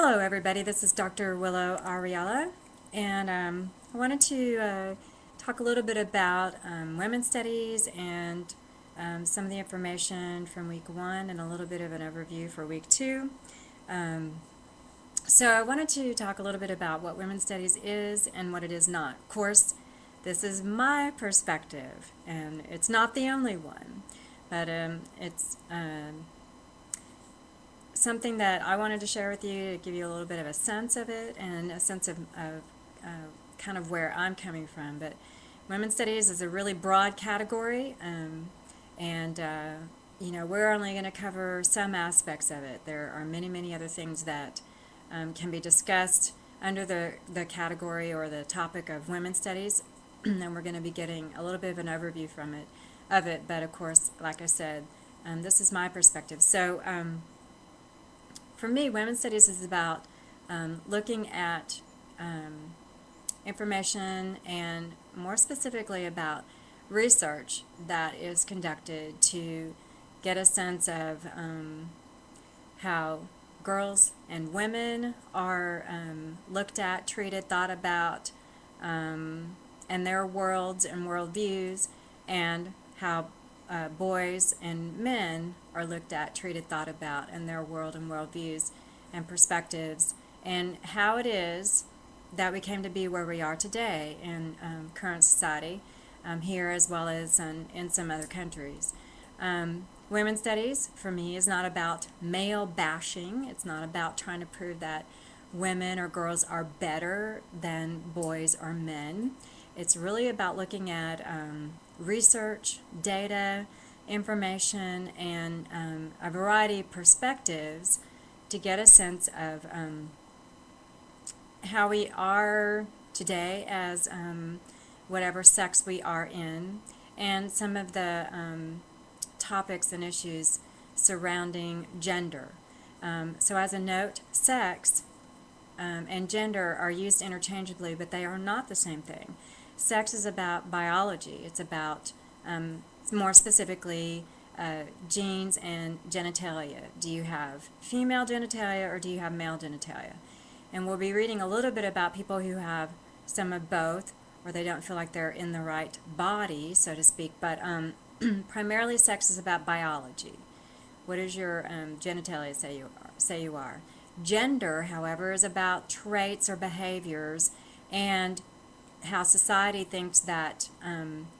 Hello everybody, this is Dr. Willow Ariella, and I wanted to talk a little bit about women's studies and some of the information from week 1 and a little bit of an overview for week 2. So I wanted to talk a little bit about what women's studies is and what it is not. Of course, this is my perspective, and it's not the only one, but it's something that I wanted to share with you to give you a little bit of a sense of it and a sense of kind of where I'm coming from. But women's studies is a really broad category, and you know, we're only going to cover some aspects of it. There are many other things that can be discussed under the category or the topic of women's studies, and we're going to be getting a little bit of an overview of it. But of course, like I said, this is my perspective. So for me, women's studies is about looking at information and more specifically about research that is conducted to get a sense of how girls and women are looked at, treated, thought about, and their worlds and worldviews, and how boys and men are looked at, treated, thought about, and their world and worldviews and perspectives, and how it is that we came to be where we are today in current society, here as well as in some other countries. Women's studies, for me, is not about male bashing. It's not about trying to prove that women or girls are better than boys or men. It's really about looking at research, data, information, and a variety of perspectives to get a sense of how we are today as whatever sex we are in, and some of the topics and issues surrounding gender. So as a note, sex and gender are used interchangeably, but they are not the same thing. Sex is about biology. It's about, more specifically, genes and genitalia. Do you have female genitalia or do you have male genitalia? And we'll be reading a little bit about people who have some of both, or they don't feel like they're in the right body, so to speak. But primarily, sex is about biology. What does your genitalia say you are? Gender, however, is about traits or behaviors and how society thinks that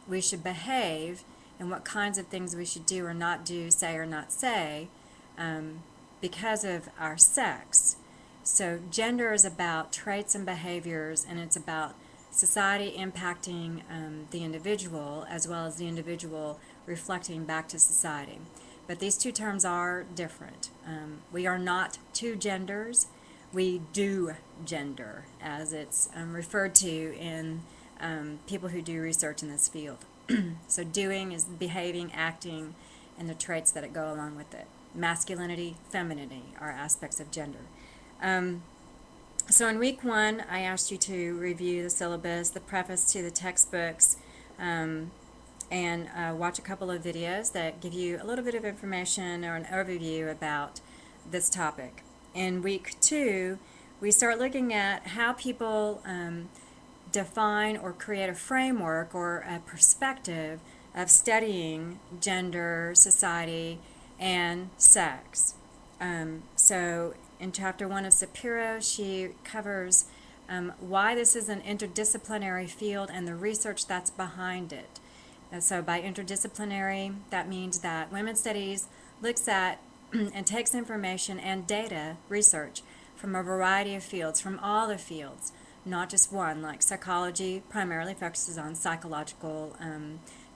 we should behave and what kinds of things we should do or not do, say or not say, because of our sex. So gender is about traits and behaviors, and it's about society impacting the individual as well as the individual reflecting back to society. But these two terms are different. We are not two genders. We do gender, as it's referred to in people who do research in this field. So doing is behaving, acting, and the traits that go along with it. Masculinity, femininity are aspects of gender. So in week 1, I asked you to review the syllabus, the preface to the textbooks, and watch a couple of videos that give you a little bit of information or an overview about this topic. In week 2, we start looking at how people define or create a framework or a perspective of studying gender, society, and sex. So in chapter 1 of Sapiro, she covers why this is an interdisciplinary field and the research that's behind it. And so by interdisciplinary, that means that women's studies looks at and takes information and data research from a variety of fields, from all the fields, not just one. Like psychology primarily focuses on psychological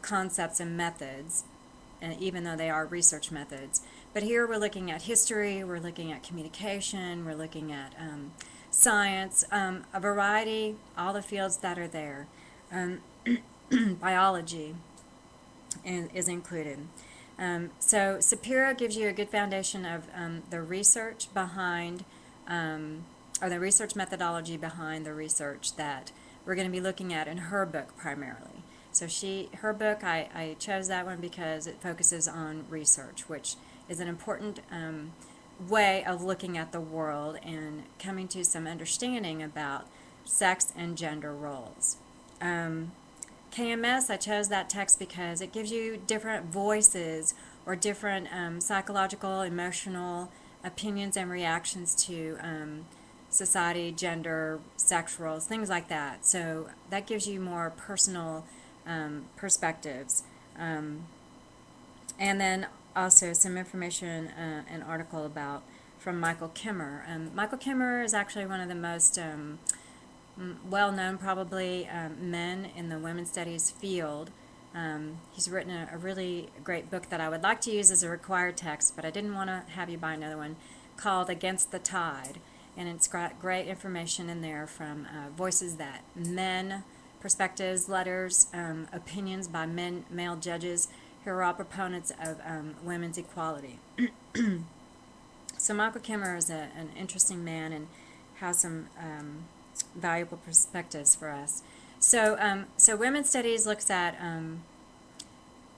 concepts and methods, and even though they are research methods. But here we're looking at history, we're looking at communication, we're looking at science, a variety, all the fields that are there. Biology is included. So Sapiro gives you a good foundation of the research behind, or the research methodology behind the research that we're going to be looking at in her book primarily. So her book, I chose that one because it focuses on research, which is an important way of looking at the world and coming to some understanding about sex and gender roles. KMS, I chose that text because it gives you different voices or different psychological, emotional opinions and reactions to society, gender, sex roles, things like that. So that gives you more personal perspectives. And then also some information, an article about from Michael Kimmer. Michael Kimmer is actually one of the most well-known, probably, men in the women's studies field. He's written a really great book that I would like to use as a required text, but I didn't want to have you buy another one, called Against the Tide. And it's got great information in there from voices that men, perspectives, letters, opinions by male judges who are all proponents of women's equality. So Michael Kimmer is an interesting man and has some valuable perspectives for us. So, so women's studies looks at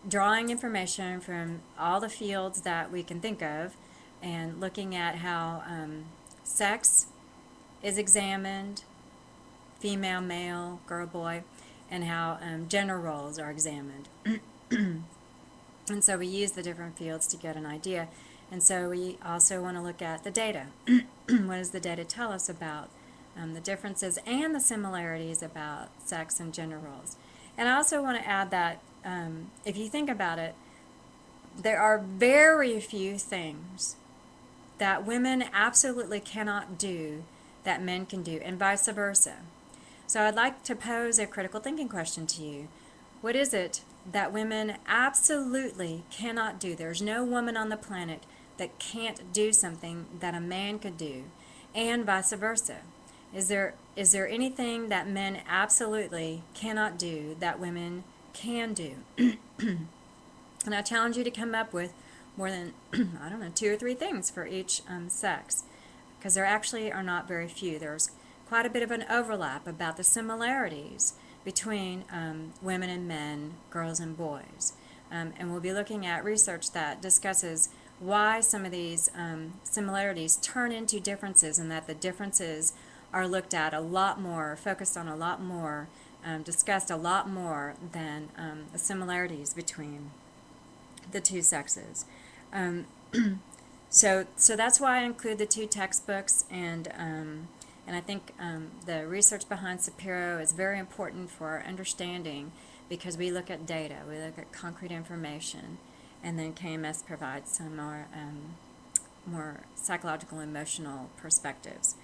drawing information from all the fields that we can think of and looking at how sex is examined, female, male, girl, boy, and how gender roles are examined. And so we use the different fields to get an idea. And so we also want to look at the data. What does the data tell us about the differences and the similarities about sex and gender roles? And I also want to add that if you think about it, there are very few things that women absolutely cannot do that men can do, and vice versa. So I'd like to pose a critical thinking question to you. What is it that women absolutely cannot do? There's no woman on the planet that can't do something that a man could do, and vice versa. Is there anything that men absolutely cannot do that women can do? And I challenge you to come up with more than, I don't know, 2 or 3 things for each sex, because there actually are not very few. There's quite a bit of an overlap about the similarities between women and men, girls and boys. And we'll be looking at research that discusses why some of these similarities turn into differences, and that the differences are looked at a lot more, focused on a lot more, discussed a lot more than the similarities between the two sexes. So that's why I include the 2 textbooks, and I think the research behind Sapiro is very important for our understanding, because we look at data, we look at concrete information, and then KMS provides some more psychological, emotional perspectives.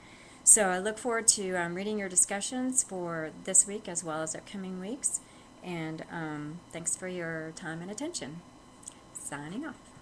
So I look forward to reading your discussions for this week as well as upcoming weeks, and thanks for your time and attention. Signing off.